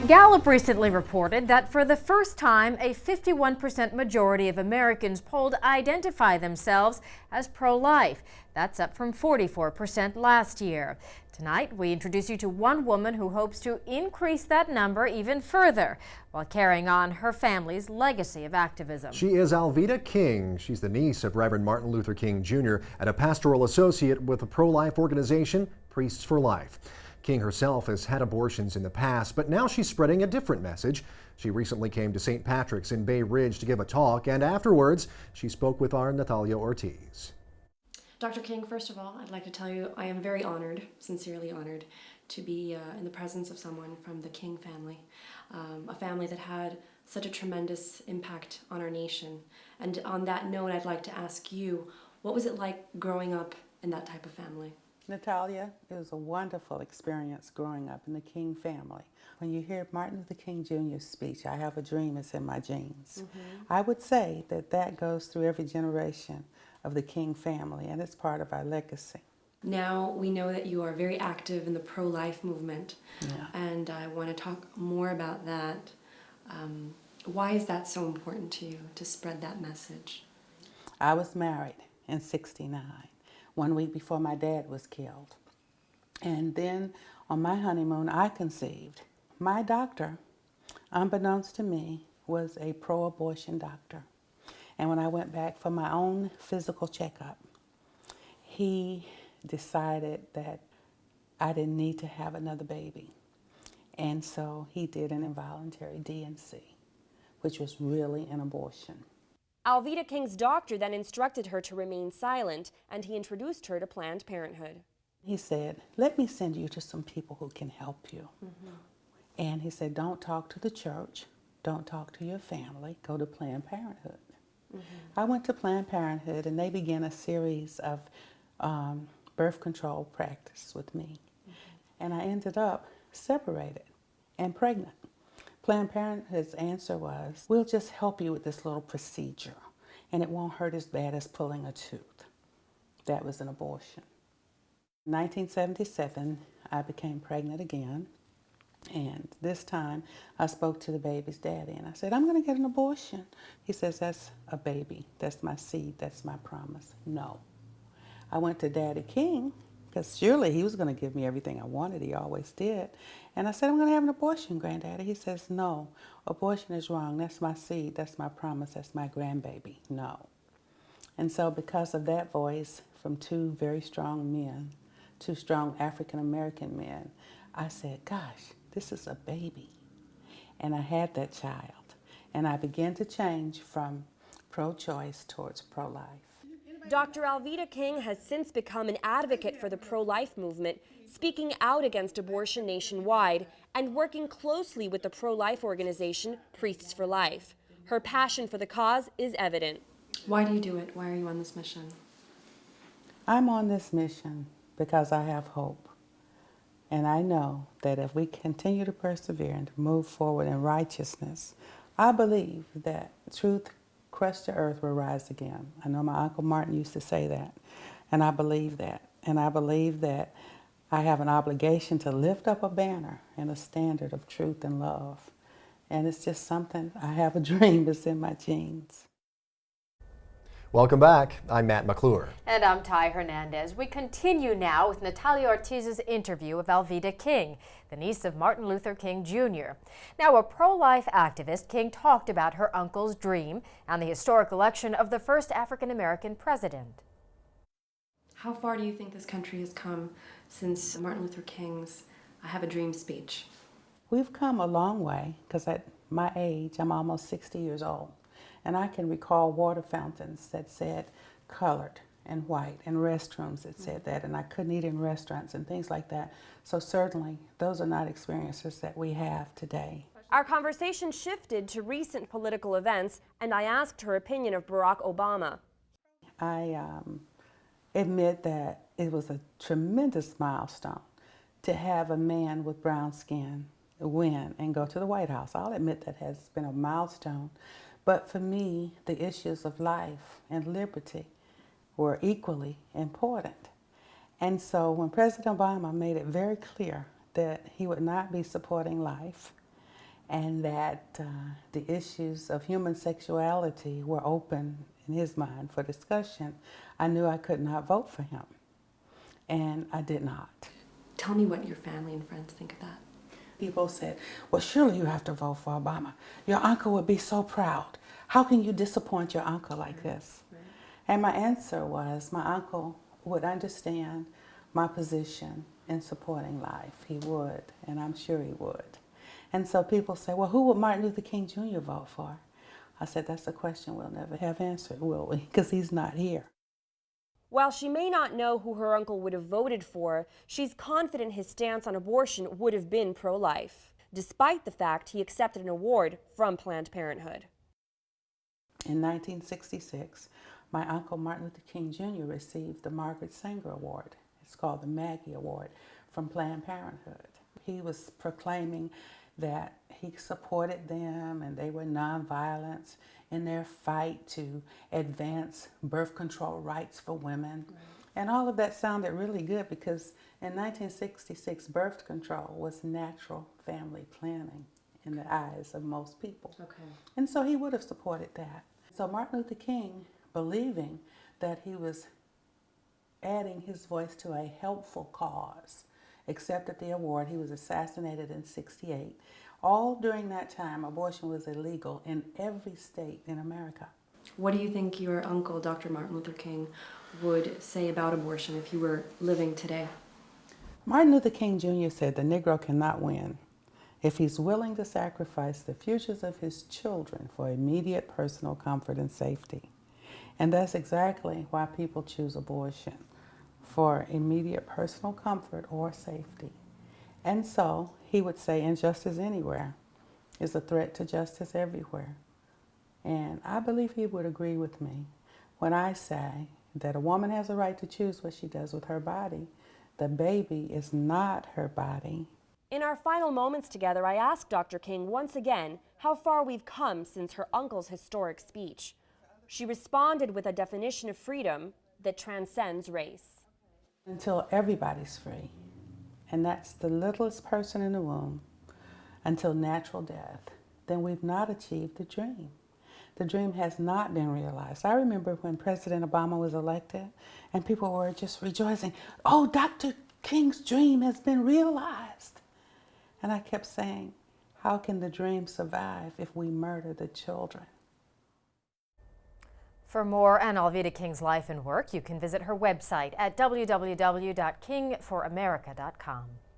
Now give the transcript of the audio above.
Gallup recently reported that for the first time, a 51% majority of Americans polled identify themselves as pro-life. That's up from 44% last year. Tonight, we introduce you to one woman who hopes to increase that number even further while carrying on her family's legacy of activism. She is Alveda King. She's the niece of Reverend Martin Luther King Jr. and a pastoral associate with the pro-life organization Priests for Life. King herself has had abortions in the past, but now she's spreading a different message. She recently came to St. Patrick's in Bay Ridge to give a talk, and afterwards, she spoke with our Nathalia Ortiz. Dr. King, first of all, I'd like to tell you I am very honored, sincerely honored, to be in the presence of someone from the King family, a family that had such a tremendous impact on our nation. And on that note, I'd like to ask you, what was it like growing up in that type of family? Natalia, it was a wonderful experience growing up in the King family. When you hear Martin Luther King Jr.'s speech, "I have a dream, it's in my genes," I would say that that goes through every generation of the King family, and it's part of our legacy. Now we know that you are very active in the pro-life movement, and I want to talk more about that. Why is that so important to you, to spread that message? I was married in '69. 1 week before my dad was killed. And then on my honeymoon, I conceived. My doctor, unbeknownst to me, was a pro-abortion doctor. And when I went back for my own physical checkup, he decided that I didn't need to have another baby. And so he did an involuntary D&C, which was really an abortion. Alveda King's doctor then instructed her to remain silent, and he introduced her to Planned Parenthood. He said, "Let me send you to some people who can help you." And he said, "Don't talk to the church, don't talk to your family, go to Planned Parenthood." I went to Planned Parenthood, and they began a series of birth control practice with me. And I ended up separated and pregnant. Planned Parenthood's answer was, "We'll just help you with this little procedure, and it won't hurt as bad as pulling a tooth." That was an abortion. In 1977, I became pregnant again, and this time I spoke to the baby's daddy, and I said, "I'm going to get an abortion." He says, "That's a baby. That's my seed. That's my promise." No. I went to Daddy King, because surely he was going to give me everything I wanted. He always did. And I said, "I'm going to have an abortion, Granddaddy." He says, "No, abortion is wrong. That's my seed. That's my promise. That's my grandbaby. No." And so because of that voice from two very strong men, two strong African-American men, I said, "Gosh, this is a baby." And I had that child. And I began to change from pro-choice towards pro-life. Dr. Alveda King has since become an advocate for the pro-life movement, speaking out against abortion nationwide and working closely with the pro-life organization Priests for Life. Her passion for the cause is evident. Why do you do it? Why are you on this mission? I'm on this mission because I have hope. And I know that if we continue to persevere and to move forward in righteousness, I believe that truth crushed to earth will rise again. I know my Uncle Martin used to say that, and I believe that. And I believe that I have an obligation to lift up a banner and a standard of truth and love. And it's just something, I have a dream, it's in my genes. Welcome back. I'm Matt McClure. And I'm Ty Hernandez. We continue now with Nathalia Ortiz's interview of Alveda King, the niece of Martin Luther King Jr. Now, a pro-life activist, King talked about her uncle's dream and the historic election of the first African-American president. How far do you think this country has come since Martin Luther King's "I Have a Dream" speech? We've come a long way, because at my age, I'm almost 60 years old. And I can recall water fountains that said colored and white, and restrooms that said that, and I couldn't eat in restaurants and things like that. So certainly, those are not experiences that we have today. Our conversation shifted to recent political events, and I asked her opinion of Barack Obama. I admit that it was a tremendous milestone to have a man with brown skin win and go to the White House. I'll admit that has been a milestone. But for me, the issues of life and liberty were equally important. And so when President Obama made it very clear that he would not be supporting life, and that the issues of human sexuality were open in his mind for discussion, I knew I could not vote for him, and I did not. Tell me what your family and friends think of that. People said, well, surely you have to vote for Obama. Your uncle would be so proud. How can you disappoint your uncle like this? Right. And my answer was, my uncle would understand my position in supporting life. He would, and I'm sure he would. And so people say, well, who would Martin Luther King Jr. vote for? I said, that's a question we'll never have answered, will we? Because he's not here. While she may not know who her uncle would have voted for, she's confident his stance on abortion would have been pro-life, despite the fact he accepted an award from Planned Parenthood. In 1966, my uncle Martin Luther King Jr. received the Margaret Sanger Award. It's called the Maggie Award from Planned Parenthood. He was proclaiming that he supported them and they were nonviolent in their fight to advance birth control rights for women. Right. And all of that sounded really good because in 1966, birth control was natural family planning in the eyes of most people. Okay. And so he would have supported that. So Martin Luther King, believing that he was adding his voice to a helpful cause, accepted the award. He was assassinated in '68. All during that time, abortion was illegal in every state in America. What do you think your uncle, Dr. Martin Luther King, would say about abortion if he were living today? Martin Luther King Jr. said the Negro cannot win if he's willing to sacrifice the futures of his children for immediate personal comfort and safety. And that's exactly why people choose abortion, for immediate personal comfort or safety. And so he would say injustice anywhere is a threat to justice everywhere. And I believe he would agree with me when I say that a woman has a right to choose what she does with her body. The baby is not her body. In our final moments together, I asked Dr. King once again how far we've come since her uncle's historic speech. She responded with a definition of freedom that transcends race. Until everybody's free, and that's the littlest person in the womb, until natural death, then we've not achieved the dream. The dream has not been realized. I remember when President Obama was elected and people were just rejoicing, oh, Dr. King's dream has been realized. And I kept saying, how can the dream survive if we murder the children? For more on Alveda King's life and work, you can visit her website at www.kingforamerica.com.